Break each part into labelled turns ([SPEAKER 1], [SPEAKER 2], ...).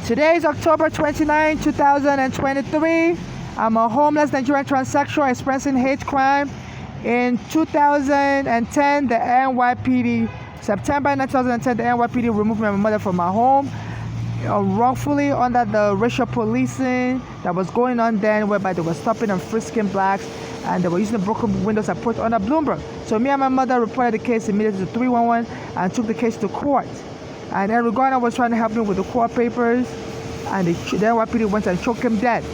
[SPEAKER 1] Today is October 29, 2023. I'm a homeless Nigerian transsexual experiencing hate crime. In 2010, the NYPD, September 2010, the NYPD removed my mother from my home wrongfully under the racial policing that was going on then, whereby they were stopping and frisking blacks and they were using the broken windows approach under Bloomberg. So me and my mother reported the case immediately to 311 and took the case to court. And Eric Garner was trying to help me with the court papers, and the NYPD went and choked him dead.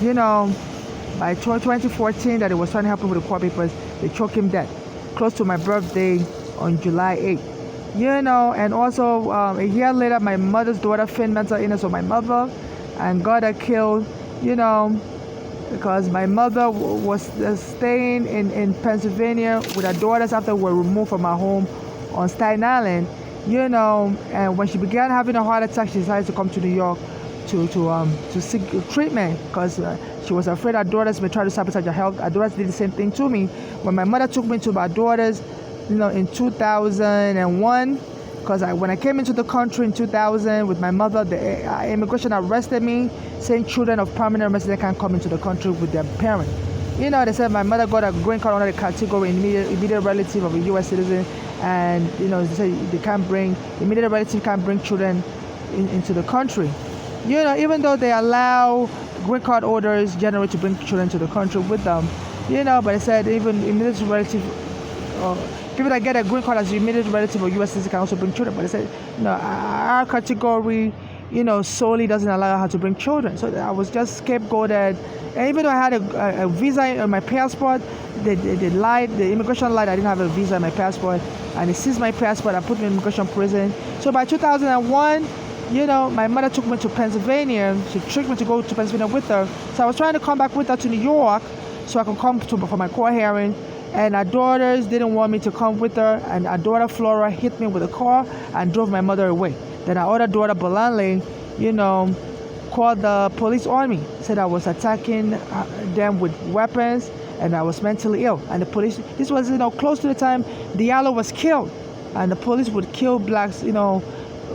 [SPEAKER 1] You know, by 2014 that he was trying to help me with the court papers, they choked him dead, close to my birthday on July 8th. You know, and also a year later, my mother's daughter feigned mental illness with my mother and got her killed, you know, because my mother was staying in Pennsylvania with her daughters after we were removed from our home on Staten Island. You know, and when she began having a heart attack, she decided to come to New York to seek treatment because she was afraid her daughters may try to sabotage her health. Her daughters did the same thing to me. When my mother took me to my daughters, you know, in 2001, because when I came into the country in 2000 with my mother, the immigration arrested me, saying children of permanent residents can't come into the country with their parents. You know, they said my mother got a green card under the category immediate relative of a U.S. citizen, and you know, they said they can't bring immediate relative can't bring children into the country. You know, even though they allow green card holders generally to bring children to the country with them, you know, but they said even immediate relative, people that get a green card as immediate relative of U.S. citizen can also bring children. But they said, you know, our category, you know, solely doesn't allow her to bring children. So I was just scapegoated. And even though I had a visa on my passport, they lied. The immigration lied. I didn't have a visa on my passport, and they seized my passport and put me in immigration prison. So by 2001, you know, my mother took me to Pennsylvania. She tricked me to go to Pennsylvania with her. So I was trying to come back with her to New York so I could come for my court hearing. And our daughters didn't want me to come with her. And our daughter Flora hit me with a car and drove my mother away. Then our other daughter Bolanle, you know, called the police on me. Said I was attacking them with weapons and I was mentally ill. And the police, this was, you know, close to the time Diallo was killed. And the police would kill blacks, you know,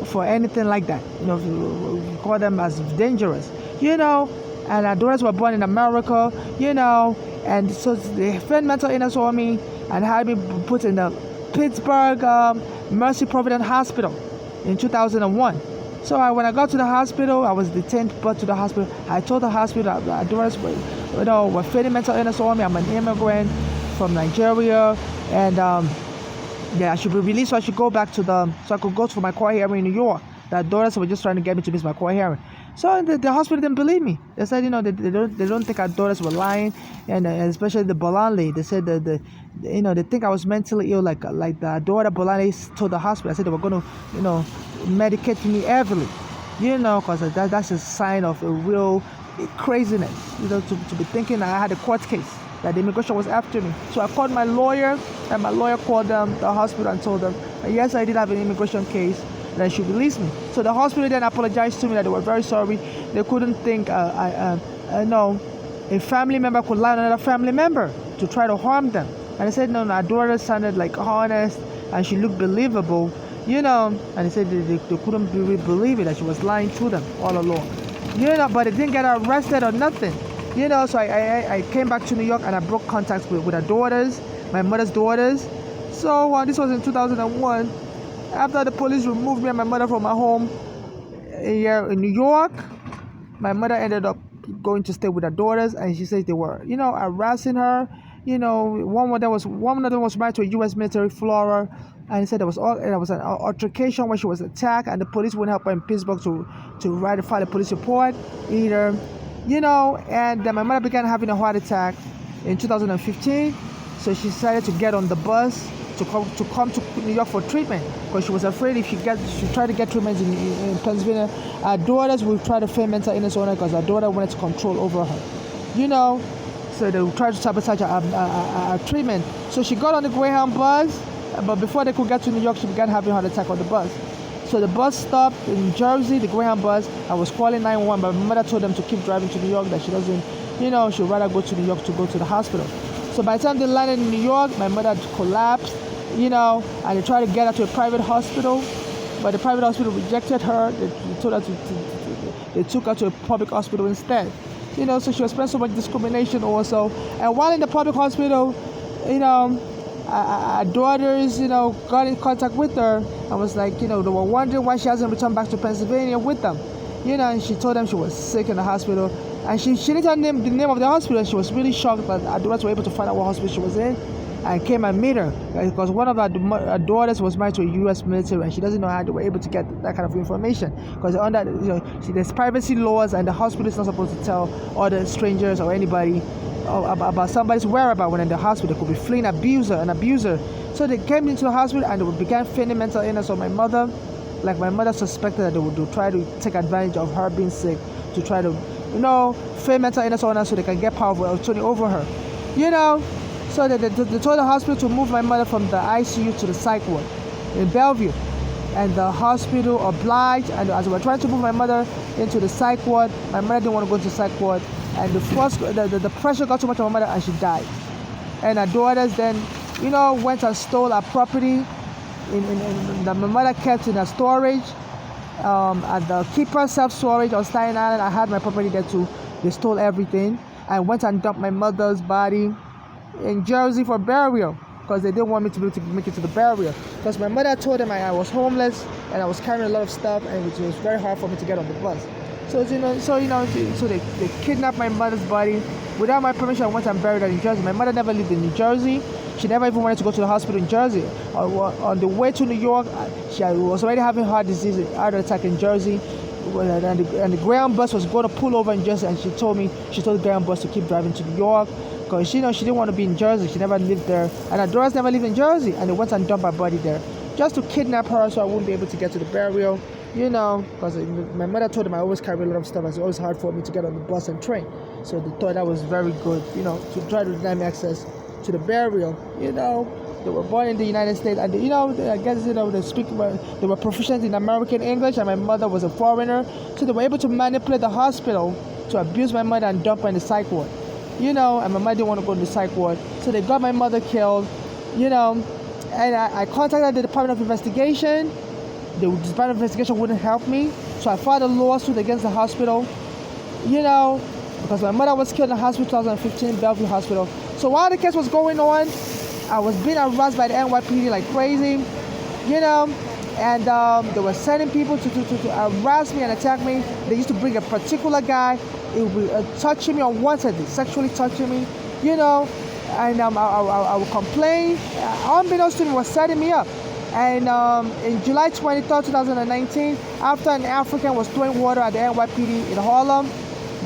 [SPEAKER 1] for anything like that. You know, call them as dangerous. You know, and our daughters were born in America, you know, and so they feigned mental illness on me and had me put in the Pittsburgh Mercy Providence Hospital in 2001. So when I got to the hospital, I was detained, brought to the hospital. I told the hospital that our daughters were feigning mental illness on me. I'm an immigrant from Nigeria, and yeah, I should be released, so I should go back to so I could go to my court hearing in New York. The daughters were just trying to get me to miss my court hearing. So the hospital didn't believe me. They said, you know, they don't think our daughters were lying, and especially the Bolanle. They said that you know, they think I was mentally ill, like the daughter Bolanle told the hospital. I said they were going to, you know, medicate me heavily, you know, because that's a sign of a real craziness, you know, to be thinking I had a court case, that the immigration was after me. So I called my lawyer, and my lawyer called the hospital and told them, yes, I did have an immigration case, and they should release me. So the hospital then apologized to me that they were very sorry. They couldn't think, no, a family member could lie on another family member to try to harm them. And they said, no, our daughter sounded like honest, and she looked believable, you know, and they said they couldn't really believe it, that she was lying to them all along. You know, but they didn't get arrested or nothing. You know, so I came back to New York and I broke contacts with her daughters, my mother's daughters. So this was in 2001. After the police removed me and my mother from my home here in New York, my mother ended up going to stay with her daughters, and she says they were, you know, harassing her. You know, one of them was married to a U.S. military, Flora, and he said there was an altercation where she was attacked, and the police wouldn't help her in Pittsburgh to file a police report either. You know, and then my mother began having a heart attack in 2015, so she decided to get on the bus to come to New York for treatment, because she was afraid if she tried to get treatment in Pennsylvania, her daughters would try to feign mental illness on her, because her daughter wanted to control over her. You know, so they would try to sabotage her treatment. So she got on the Greyhound bus, but before they could get to New York, she began having a heart attack on the bus. So the bus stopped in Jersey, the Greyhound bus. I was calling 911, but my mother told them to keep driving to New York, that she doesn't, you know, she'd rather go to New York to go to the hospital. So by the time they landed in New York, my mother collapsed, you know, and they tried to get her to a private hospital, but the private hospital rejected her. They told her they took her to a public hospital instead. So she experienced so much discrimination also. And while in the public hospital, our daughters, got in contact with her and was like, they were wondering why she hasn't returned back to Pennsylvania with them. And she told them she was sick in the hospital. And she didn't tell them the name of the hospital. She was really shocked that our daughters were able to find out what hospital she was in and came and meet her. Because one of our daughters was married to a U.S. military and she doesn't know how they were able to get that kind of information. Because under, there's privacy laws and the hospital is not supposed to tell other strangers or anybody about somebody's whereabouts when in the hospital. It could be fleeing an abuser. So they came into the hospital and they began feigning mental illness on my mother. Like my mother suspected that they would try to take advantage of her being sick to try to, feign mental illness on her so they can get power of attorney over her. So they told the hospital to move my mother from the ICU to the psych ward in Bellevue. And the hospital obliged, and as we were trying to move my mother into the psych ward, my mother didn't want to go to the psych ward. And the pressure got too much on my mother and she died. And our daughters then, went and stole our property that my mother kept in her storage. At the keeper self-storage on Staten Island, I had my property there too. They stole everything and went and dumped my mother's body in Jersey for burial because they didn't want me to be able to make it to the burial. Because my mother told them I was homeless and I was carrying a lot of stuff and it was very hard for me to get on the bus. So they kidnapped my mother's body. Without my permission, I went and buried her in Jersey. My mother never lived in New Jersey. She never even wanted to go to the hospital in Jersey. On the way to New York, she was already having heart attack in Jersey. And the Greyhound bus was going to pull over in Jersey, and she told the Greyhound bus to keep driving to New York because she didn't want to be in Jersey. She never lived there, and her daughters never lived in Jersey, and they went and dumped her body there just to kidnap her so I wouldn't be able to get to the burial. Because my mother told them I always carry a lot of stuff, and it's always hard for me to get on the bus and train. So they thought that was very good, to try to deny me access to the burial. They were born in the United States, and I guess they were proficient in American English, and my mother was a foreigner, so they were able to manipulate the hospital to abuse my mother and dump her in the psych ward. And my mother didn't want to go to the psych ward, so they got my mother killed. And I contacted the Department of Investigation. The Department of Investigation wouldn't help me, so I filed a lawsuit against the hospital. Because my mother was killed in the hospital in 2015, Bellevue Hospital. So while the case was going on, I was being harassed by the NYPD like crazy, and they were sending people to harass me and attack me. They used to bring a particular guy, he would be touching me unwantedly, sexually touching me, and I would complain. Unbeknownst to me, was setting me up. And in July 23rd, 2019, after an African was throwing water at the NYPD in Harlem,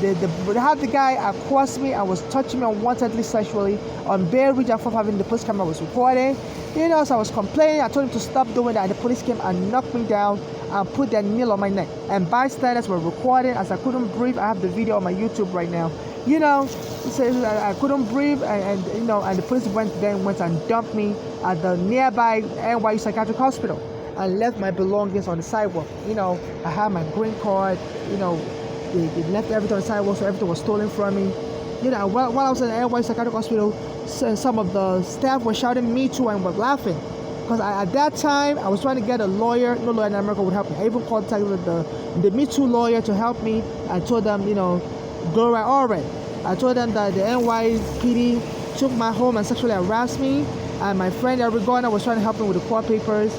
[SPEAKER 1] they had the guy accost me and was touching me unwantedly sexually on Bay Ridge and having the police camera was recording. So I was complaining. I told him to stop doing that, and the police came and knocked me down and put their nail on my neck. And bystanders were recording as I couldn't breathe. I have the video on my YouTube right now. So I couldn't breathe, and the police went and dumped me at the nearby NYU Psychiatric Hospital and left my belongings on the sidewalk. I had my green card. They left everything on the sidewalk, so everything was stolen from me. While I was in the NYU Psychiatric Hospital, some of the staff were shouting "Me Too" and were laughing. Because at that time, I was trying to get a lawyer. No lawyer in America would help me. I even contacted the Me Too lawyer to help me. I told them, go right already. I told them that the NYPD took my home and sexually harassed me. And my friend Eric Garner was trying to help me with the court papers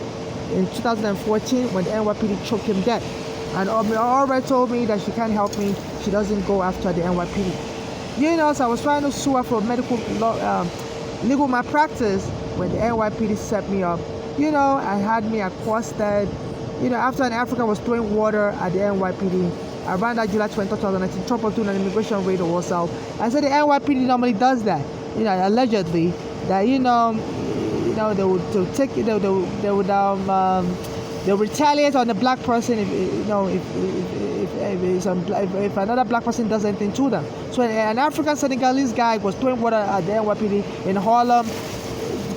[SPEAKER 1] in 2014 when the NYPD choked him dead. And already told me that she can't help me. She doesn't go after the NYPD. So I was trying to sue her for legal malpractice when the NYPD set me up. I had me accosted. After an African was throwing water at the NYPD, around that July 20, 2019, Trump was doing an immigration raid also. I said the NYPD normally does that. Allegedly, that they would retaliate on the black person if another black person does anything to them. So an African Senegalese guy was throwing water at the NYPD in Harlem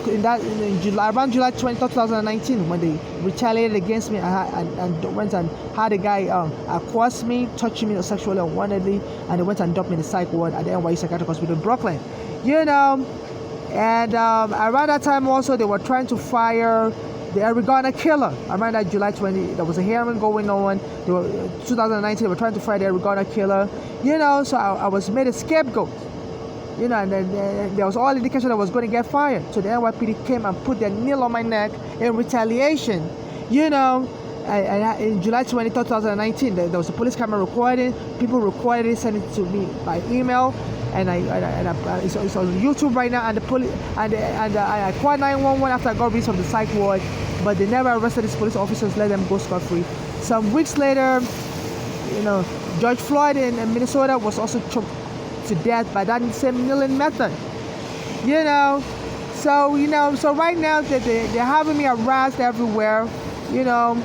[SPEAKER 1] around July 20, 2019, when they retaliated against me and went and had a guy accost me, touching me sexually unwantedly, and they went and dumped me in the psych ward at the NYU Psychiatric Hospital in Brooklyn. And around that time also, they were trying to fire the Arizona killer. Around that July 20, there was a hearing going on. 2019, they were trying to find the Arizona killer. You know, so I was made a scapegoat. You know, and then there was all indication I was going to get fired. So the NYPD came and put their nail on my neck in retaliation. You know, in July 23, 2019, there was a police camera recording. People recorded it, sent it to me by email, and it's on YouTube right now. And the police I called 911 after I got released from the psych ward, but they never arrested these police officers, let them go scot-free. Some weeks later, you know, George Floyd in Minnesota was also choked to death by that same kneeling method. You know, so right now they're having me harassed everywhere. You know.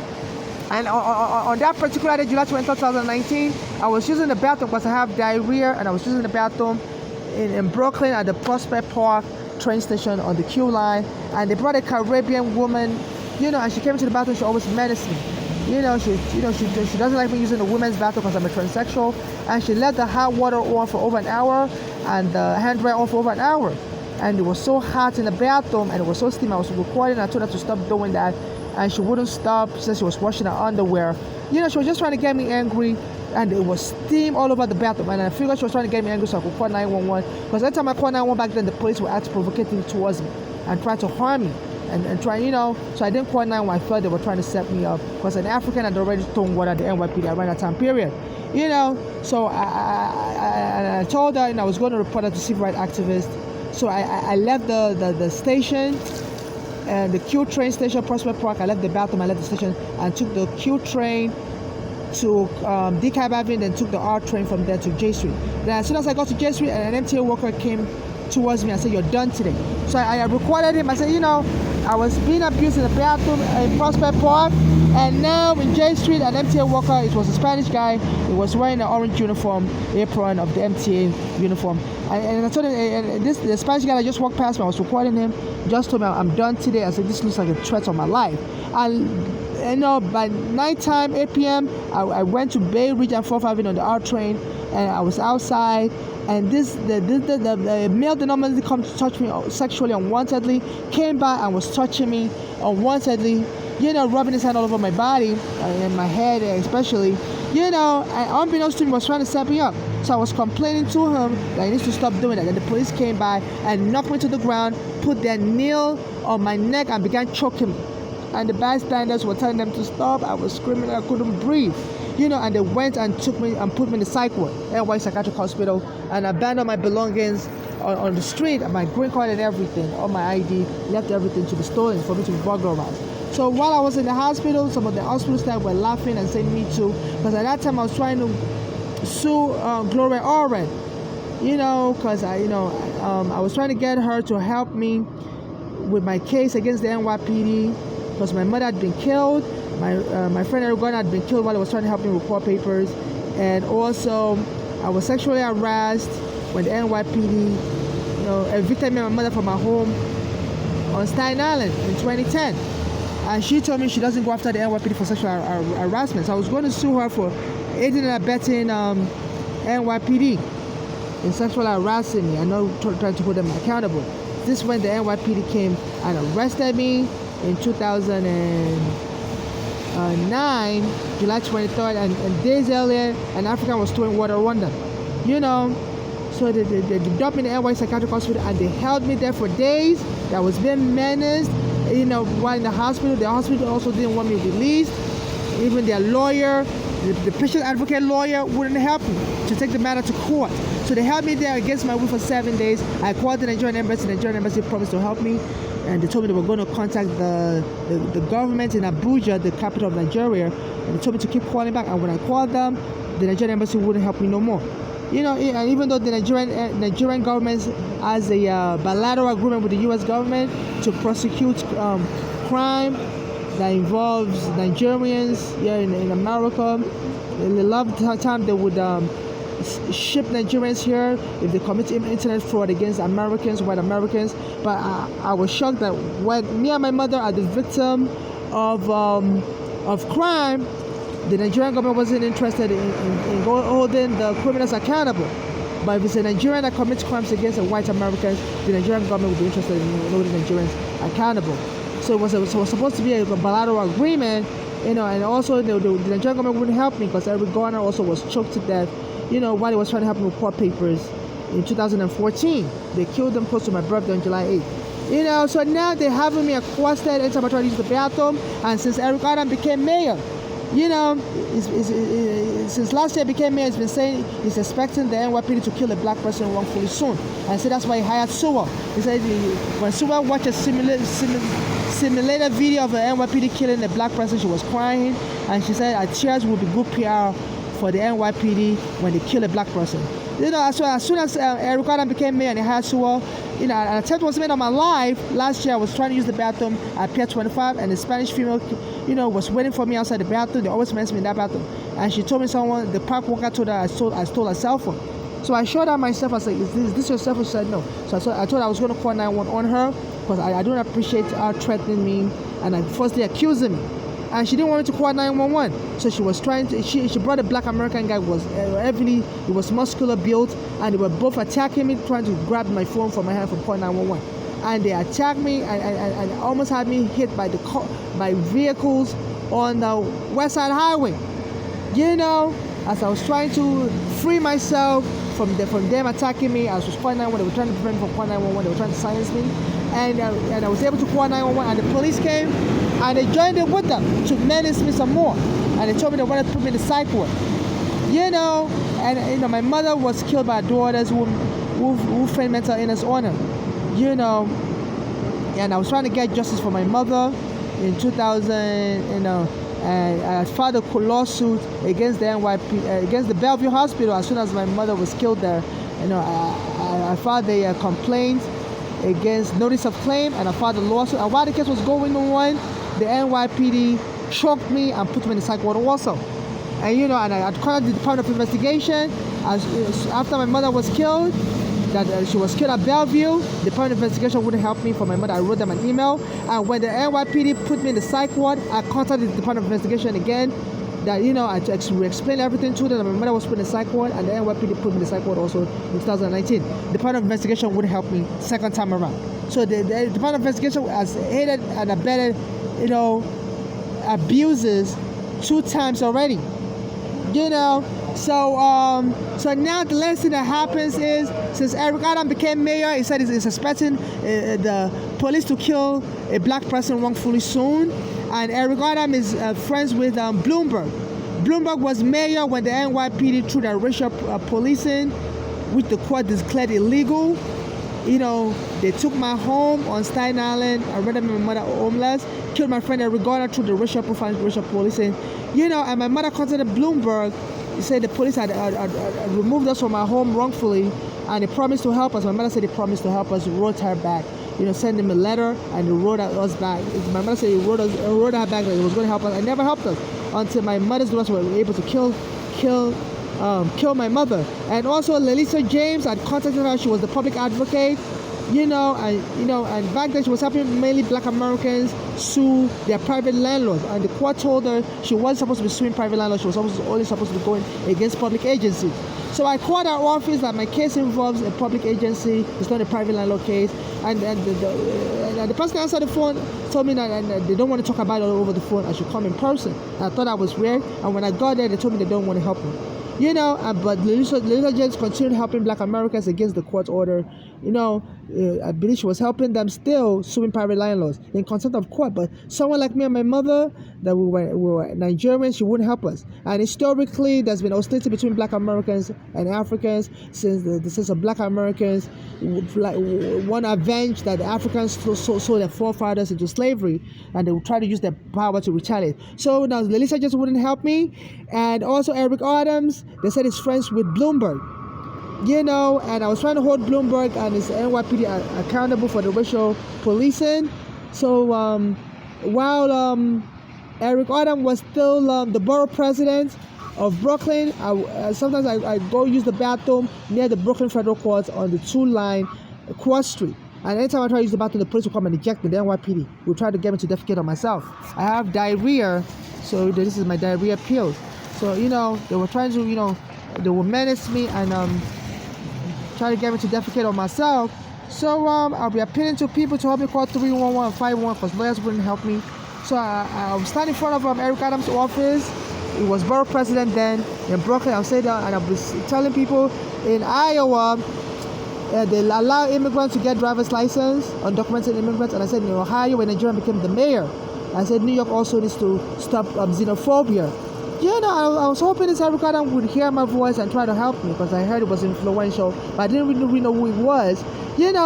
[SPEAKER 1] And on that particular day, July 20, 2019, I was using the bathroom because I have diarrhea, and I was using the bathroom in Brooklyn at the Prospect Park train station on the Q line, and they brought a Caribbean woman, you know, and she came into the bathroom. She always menaced me. You know, she doesn't like me using the women's bathroom because I'm a transsexual, and she left the hot water on for over an hour and the hand dryer on for over an hour, and it was so hot in the bathroom and it was so steamy. I was recording. I told her to stop doing that. And she wouldn't stop. She said she was washing her underwear. You know, she was just trying to get me angry, and it was steam all over the bathroom. And I feel like she was trying to get me angry so I could call 911. Because every time I called 911 back then, the police were acting provocative towards me and trying to harm me. And trying, you know, so I didn't call 911. I thought they were trying to set me up. Because an African had already thrown water at the NYPD around that time period. You know, so I told her, and I was going to report her to civil rights activists. So I left the station. And the Q train station, Prospect Park. I left the bathroom, I left the station, and took the Q train to DeKalb Avenue, then took the R train from there to J Street. Then as soon as I got to J Street, an MTA worker came towards me and said, "You're done today." So I recorded him. I said, you know, I was being abused in the bathroom in Prospect Park, and now in J Street, an MTA worker, it was a Spanish guy, he was wearing an orange uniform, apron of the MTA uniform. And I told him, and the Spanish guy that just walked past me, I was recording him, just told me, "I'm done today." I said, "This looks like a threat on my life." And you know, by nighttime, 8 p.m., I went to Bay Ridge and 4th Avenue on the R train, and I was outside. And the male that normally come to touch me sexually unwantedly came by and was touching me unwantedly, you know, rubbing his hand all over my body and my head especially, you know, and unbeknownst to me was trying to set me up. So I was complaining to him that he needs to stop doing that. And the police came by and knocked me to the ground, put their nail on my neck and began choking me. And the bystanders were telling them to stop. I was screaming, I couldn't breathe. You know, and they went and took me and put me in the psych ward, NY Psychiatric Hospital, and abandoned my belongings on the street, and my green card and everything, all my ID, left everything to be stolen for me to be burglarized. So while I was in the hospital, some of the hospital staff were laughing and saying me too, because at that time I was trying to sue Gloria Oren, you know, because I was trying to get her to help me with my case against the NYPD, because my mother had been killed. My friend Arizona had been killed while I was trying to help him with court papers, and also I was sexually harassed when the NYPD, you know, evicted me and my mother from my home on Staten Island in 2010, and she told me she doesn't go after the NYPD for sexual harassment. So I was going to sue her for aiding and abetting NYPD in sexually harassing me. I know, trying to hold them accountable. This when the NYPD came and arrested me in 2009, July 23rd, and days earlier, an African was throwing water on them. You know, so they dumped me in the NY Psychiatric Hospital, and they held me there for days. I was being menaced, you know, while in the hospital. The hospital also didn't want me released. Even their lawyer, the patient advocate lawyer, wouldn't help me to take the matter to court. So they held me there against my will for 7 days. I called the Nigerian embassy. The Nigerian embassy promised to help me, and they told me they were going to contact the government in Abuja, the capital of Nigeria, and they told me to keep calling back. And when I called them, the Nigerian embassy wouldn't help me no more. You know, and even though the Nigerian government has a bilateral agreement with the U.S. government to prosecute crime that involves Nigerians here in America, a lot of the time they would ship Nigerians here if they commit internet fraud against Americans, white Americans. But I was shocked that when me and my mother are the victim of crime, the Nigerian government wasn't interested in holding the criminals accountable. But if it's a Nigerian that commits crimes against the white Americans, the Nigerian government would be interested in holding Nigerians accountable. So it was supposed to be a bilateral agreement, and also the Nigerian government wouldn't help me because Eric Garner also was choked to death, while he was trying to help me with court papers in 2014. They killed him close to my birthday on July 8th. So now they're having me accosted anytime I try to use the bathroom, and since Eric Garner became mayor, since last year he became mayor, he's been saying he's expecting the NYPD to kill a black person wrongfully soon. And so that's why he hired Sewell. He said when Sewell watched a simulated video of the NYPD killing a black person, she was crying, and she said her tears will be good PR for the NYPD when they kill a black person. So as soon as Eric Garner became mayor and he hired Sewell, an attempt was made on my life. Last year I was trying to use the bathroom at Pier 25, and the Spanish female, was waiting for me outside the bathroom. They always mention me in that bathroom, and she told me the park worker told her I stole her cell phone. So I showed her my cell phone. I said, is this your cell phone? She said no. So I told her I was going to call 911 on her because I don't appreciate her threatening me and falsely accusing me. And she didn't want me to call 911. So she was trying to, she brought a black American guy who was he was muscular built, and they were both attacking me, trying to grab my phone from my hand from calling 911. And they attacked me and almost had me hit by by vehicles on the West Side Highway. As I was trying to free myself from them attacking me, I was calling 911. They were trying to prevent me from calling 911. They were trying to silence me, and I was able to call 911. And the police came, and they joined in with them to menace me some more. And they told me they wanted to put me in the psych ward. And my mother was killed by daughters who feigned mental illness on her. And I was trying to get justice for my mother in 2000. And I filed a lawsuit against the against the Bellevue Hospital as soon as my mother was killed there. I filed a complaint against notice of claim, and I filed a lawsuit. And while the case was going on, the NYPD choked me and put me in the psych ward also. And I called the Department of Investigation after my mother was killed. That she was killed at Bellevue. The Department of Investigation wouldn't help me for my mother. I wrote them an email, and when the NYPD put me in the psych ward, I contacted the Department of Investigation again. That I explained everything to them. That my mother was put in the psych ward, and the NYPD put me in the psych ward also in 2019. The Department of Investigation wouldn't help me second time around. So the Department of Investigation has aided and abetted, abuses 2 times already. So now the last thing that happens is, since Eric Adam became mayor, he said he's expecting the police to kill a black person wrongfully soon. And Eric Adam is friends with Bloomberg. Bloomberg was mayor when the NYPD threw the racial policing, which the court declared illegal. They took my home on Staten Island. I rendered my mother homeless, killed my friend Eric Garner through the racial profiling, racial policing. And my mother contacted Bloomberg. He said the police had removed us from our home wrongfully, and they promised to help us. My mother said they promised to help us. Wrote her back, sent them a letter, and they wrote us back. My mother said he wrote her back that he was going to help us. And never helped us until my mother's daughters were able to kill my mother. And also LELITA James, I contacted her. She was the public advocate. And back then she was helping mainly black Americans sue their private landlords, and the court told her she wasn't supposed to be suing private landlords. She was only supposed to be going against public agencies. So I called our office that my case involves a public agency. It's not a private landlord case. And the person that answered the phone told me that they don't want to talk about it over the phone. I should come in person. And I thought that was weird. And when I got there, they told me they don't want to help me. But LELITA James continued helping black Americans against the court order. I believe she was helping them still suing private landlords in contempt of court. But someone like me and my mother, that we were Nigerians, she wouldn't help us. And historically, there's been hostility between black Americans and Africans since the sense of black Americans want to avenge that the Africans sold their forefathers into slavery, and they would try to use their power to retaliate. So now LELITA just wouldn't help me. And also Eric Adams, they said he's friends with Bloomberg. And I was trying to hold Bloomberg and his NYPD accountable for the racial policing. So while Eric Adam was still the borough president of Brooklyn, sometimes I go use the bathroom near the Brooklyn Federal Court on the 2-line Cross Street. And anytime I try to use the bathroom, the police will come and eject me. The NYPD will try to get me to defecate on myself. I have diarrhea, so this is my diarrhea pills. So, they were trying to, they will menace me and try to get me to defecate on myself. So I'll be appealing to people to help me call 311 and 511 because lawyers wouldn't help me. So I was standing in front of Eric Adams' office. He was borough president then in Brooklyn. I'll say that, and I'll be telling people in Iowa they allow immigrants to get driver's license, undocumented immigrants. And I said in Ohio, when Nigeria became the mayor, I said New York also needs to stop xenophobia. I was hoping this Eric Adams would hear my voice and try to help me because I heard it was influential, but I didn't really know who he was. And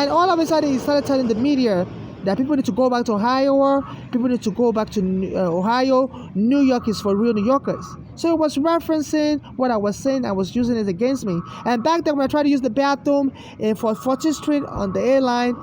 [SPEAKER 1] all of a sudden he started telling the media that people need to go back to Ohio, people need to go back to Ohio. New York is for real New Yorkers. So it was referencing what I was saying. I was using it against me. And back then when I tried to use the bathroom for 40th Street on the airline,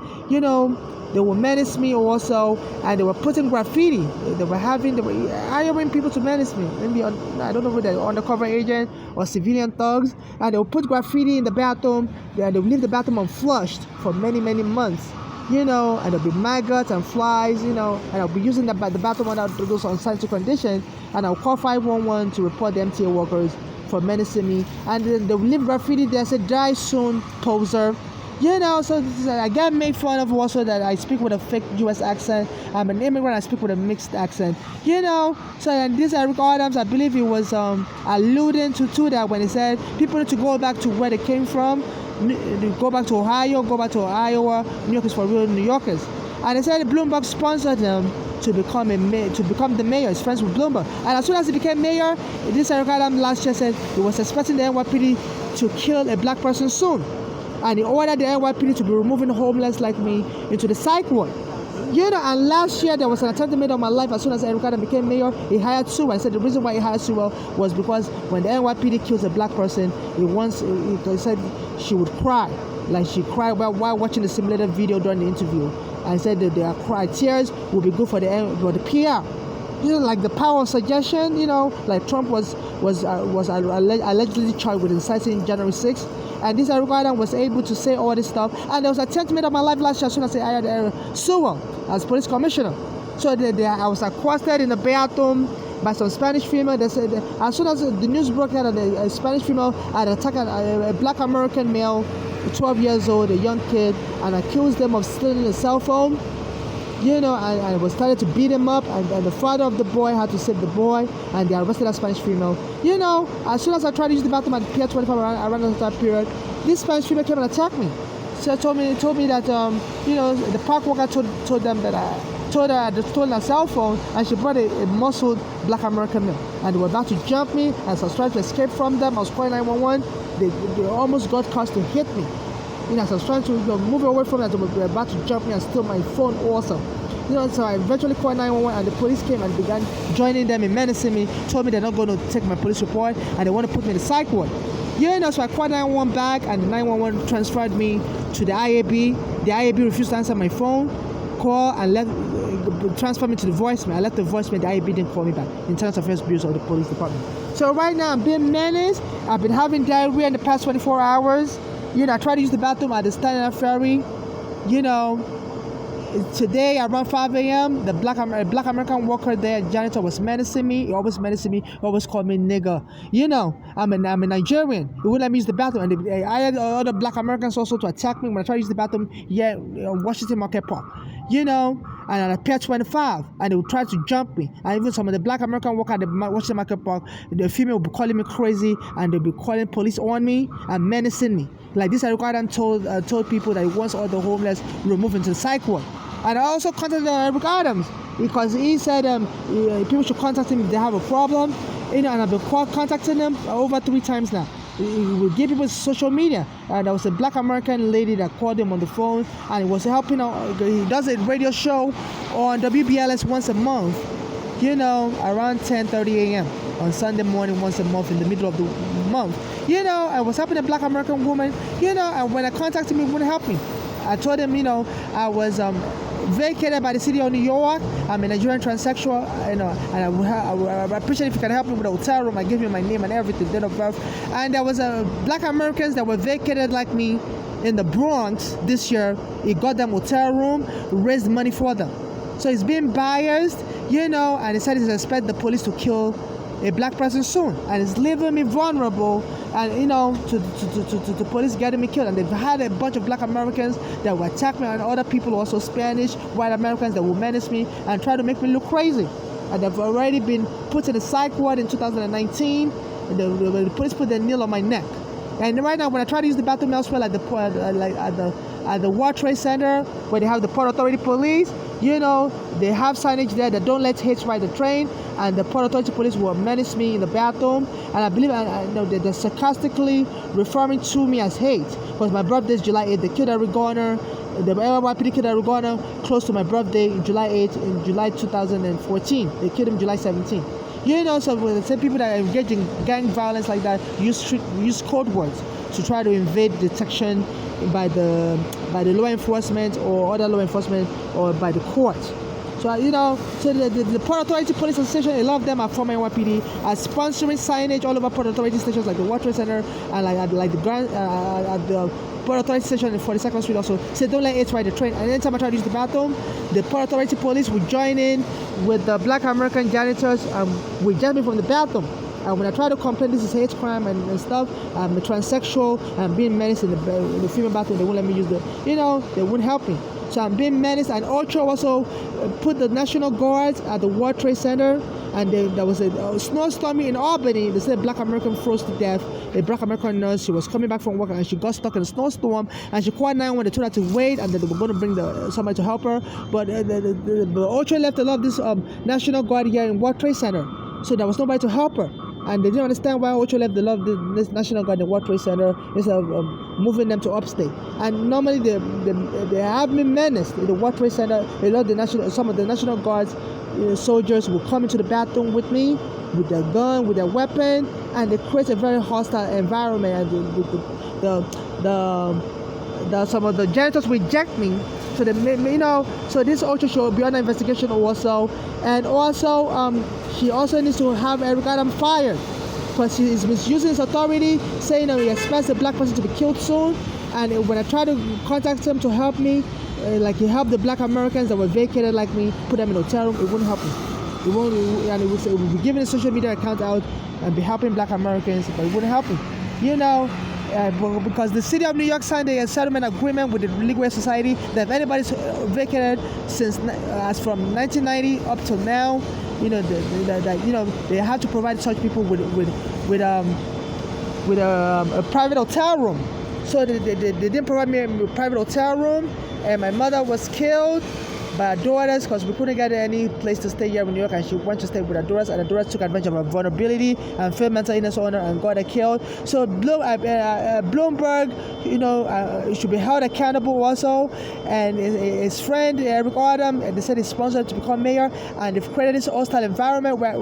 [SPEAKER 1] they would menace me also, and they were putting graffiti. They were hiring people to menace me. Maybe I don't know whether they're undercover agent or civilian thugs, and they would put graffiti in the bathroom. They would leave the bathroom unflushed for many, many months. And there'll be maggots and flies, and I'll be using the bathroom under those unsanitary conditions, and I'll call 511 to report the MTA workers for menacing me. And then they'll leave graffiti there, say, die soon, poser. So I get made fun of also that I speak with a fake U.S. accent. I'm an immigrant, I speak with a mixed accent. So and this Eric Adams, I believe he was alluding to that when he said people need to go back to where they came from, go back to Ohio, go back to Iowa. New York is for real New Yorkers. And he said Bloomberg sponsored him to become the mayor. He's friends with Bloomberg. And as soon as he became mayor, this Eric Adams last year said he was expecting the NYPD to kill a black person soon. And he ordered the NYPD to be removing homeless like me into the psych ward. And last year there was an attempt made on my life. As soon as Eric Adams became mayor, he hired Sue. I said the reason why he hired Sue was because when the NYPD kills a black person, he said she would cry. Like she cried while watching the simulated video during the interview. And said that their tears would be good for the PR. Like the power of suggestion, like Trump was allegedly charged with inciting January 6th. And this Eric Adams was able to say all this stuff. And there was an attempt made on my life last year as soon as I hired Sewell as police commissioner. So I was accosted in the bathroom by some Spanish female. They said as soon as the news broke out that a Spanish female had attacked a black American male, 12 years old, a young kid, and accused them of stealing a cell phone. I was started to beat him up, and the father of the boy had to save the boy, and they arrested that Spanish female. As soon as I tried to use the bathroom at Pier 25 around that period, this Spanish female came and attacked me. So told me that the park worker told them that I told her I had stolen a cell phone, and she brought a muscled black American male, and they were about to jump me, and so I was trying to escape from them. I was calling 911. They almost got cause to hit me. As I was trying to move away from that, they were about to jump me and steal my phone also. So I eventually called 911, and the police came and began joining them in menacing me, told me they're not going to take my police report, and they want to put me in the psych ward. So I called 911 back, and the 911 transferred me to the IAB. The IAB refused to answer my phone call and transfer me to the voicemail. I left the voicemail, the IAB didn't call me back. Internal Affairs Bureau of the police department. So right now I'm being menaced. I've been having diarrhea in the past 24 hours. I tried to use the bathroom at the Staten Island Ferry. Today around 5 a.m., the black American worker there, janitor, was menacing me. He always menacing me. He always called me nigger. I'm a Nigerian. He wouldn't let me use the bathroom. And I had other black Americans also to attack me when I tried to use the bathroom here in Washington Market Park. And at Pier 25, and they would try to jump me. And even some of the black American workers at the Washington Market Park, the female would be calling me crazy, and they'll be calling police on me and menacing me. Like this, Eric Adams told people that he wants all the homeless removed into the psych ward. And I also contacted Eric Adams because he said people should contact him if they have a problem. And I've been contacting him over 3 times now. He would give people social media. And there was a black American lady that called him on the phone, and he was helping out. He does a radio show on WBLS once a month, around 10:30 a.m. on Sunday morning once a month in the middle of the month. I was helping a black American woman, and when I contacted him, he wouldn't help me. I told him, I was vacated by the city of New York. I'm a Nigerian transsexual, and I would appreciate if you can help me with a hotel room. I give you my name and everything, date of birth. And there was black Americans that were vacated like me in the Bronx this year. He got them hotel room, raised money for them. So he's being biased, and he said he expects the police to kill a black person soon, and it's leaving me vulnerable and to police getting me killed. And they've had a bunch of black Americans that will attack me, and other people, also Spanish, white Americans, that will menace me and try to make me look crazy. And they've already been put in a psych ward in 2019. And the police put their nail on my neck. And right now, when I try to use the bathroom elsewhere, like at the World Trade Center, where they have the Port Authority police, they have signage there that don't let hate ride the train, and the Port Authority police will menace me in the bathroom. And I believe they're sarcastically referring to me as hate, because my birthday is July 8th. They killed Eric Garner. The NYPD killed Eric Garner close to my birthday in July 8th, in July 2014. They killed him July 17th. So when the same people that are engaged in gang violence like that use code words to try to invade detection by the law enforcement or other law enforcement or by the courts. So so the Port Authority Police Association, a lot of them are former NYPD, are sponsoring signage all over Port Authority stations like the World Trade Center and like the Grand at the Port Authority station in 42nd Street also. Say don't let it ride the train. And anytime I try to use the bathroom, the Port Authority police will join in with the black American janitors and will eject me from the bathroom. And when I try to complain this is hate crime and stuff, I'm a transsexual, I'm being menaced in the female bathroom, they won't let me use they won't help me. So I'm being menaced. And HOCHUL also put the National Guards at the World Trade Center, and there was a snowstorm in Albany. They said a black American froze to death. A black American nurse, she was coming back from work and she got stuck in a snowstorm, and she called 911. They told her to wait, and then they were going to bring somebody to help her. But the HOCHUL left a lot of this National Guard here in World Trade Center, so there was nobody to help her. And they didn't understand why HOCHUL left this National Guard in the World Trade Center instead of moving them to upstate. And normally they have been menaced in the World Trade Center. Some of the National Guards soldiers will come into the bathroom with me, with their gun, with their weapon, and they create a very hostile environment. And some of the janitors reject me. So so this HOCHUL should be under investigation also. And also, she also needs to have Eric Adams fired, because he is misusing his authority, saying he expects a black person to be killed soon. And when I try to contact him to help me, like he helped the black Americans that were vacated like me, put them in a hotel room, it wouldn't help me. It won't, and it would be giving a social media account out and be helping black Americans, but it wouldn't help me. Because the city of New York signed a settlement agreement with the Legal Aid Society that if anybody's vacated since as from 1990 up till now, they have to provide such people with a private hotel room. So they didn't provide me a private hotel room, and my mother was killed by her daughters because we couldn't get any place to stay here in New York, and she went to stay with her daughters, and her daughters took advantage of her vulnerability and failed mental illness on her and got her killed. So Bloomberg, should be held accountable also, and his friend Eric Adams, and they said he's sponsored to become mayor, and they've created this hostile environment where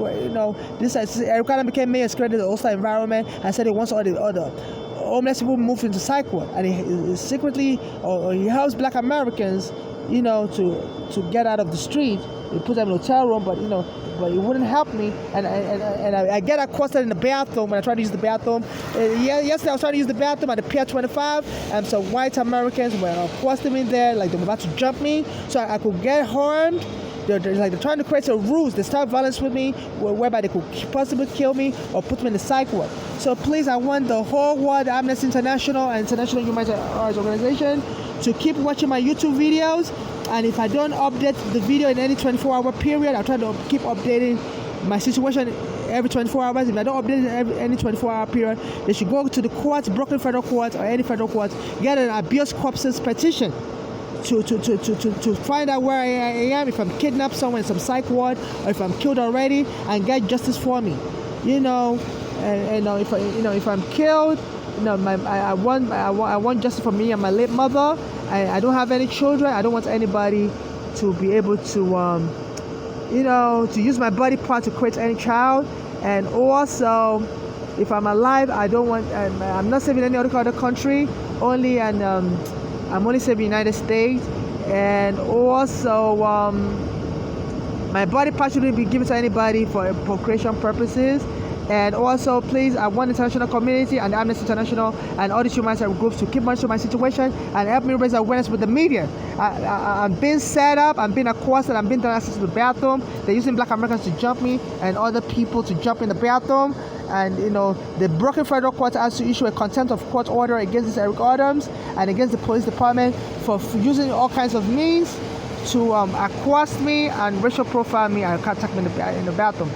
[SPEAKER 1] this Eric Adams became mayor, has created a hostile environment and said he wants all the other homeless people moved into psych ward, and he secretly or he helps black Americans to get out of the street. He put them in a hotel room, but it wouldn't help me. And I get accosted in the bathroom when I try to use the bathroom. Yesterday I was trying to use the bathroom at the Pier 25, and some white Americans were accosting me there, like they were about to jump me, so I could get harmed. They're trying to create a ruse. They start violence with me, whereby they could possibly kill me or put me in the psych ward. So please, I want the whole world, Amnesty International and International Human Rights Organization, to keep watching my YouTube videos. And if I don't update the video in any 24-hour period, I'll try to keep updating my situation every 24 hours. If I don't update it in any 24-hour period, they should go to the courts, Brooklyn Federal Courts or any federal courts, get an abuse corpses petition to find out where I am, if I'm kidnapped somewhere in some psych ward, or if I'm killed already, and get justice for me. If I'm killed, I want justice for me and my late mother. I don't have any children. I don't want anybody to be able to to use my body part to create any child. And also, if I'm alive, I don't want. I'm not saving any other country. I'm only saving the United States. And also, my body part shouldn't be given to anybody for procreation purposes. And also, please, I want the international community and Amnesty International and all these human rights groups to keep monitoring my situation and help me raise awareness with the media. I'm being set up, I'm being accosted, I'm being done access to the bathroom. They're using black Americans to jump me and other people to jump in the bathroom. And the Brooklyn Federal Court has to issue a contempt of court order against this Eric Adams and against the police department for using all kinds of means to accost me and racial profile me and contact me in the bathroom.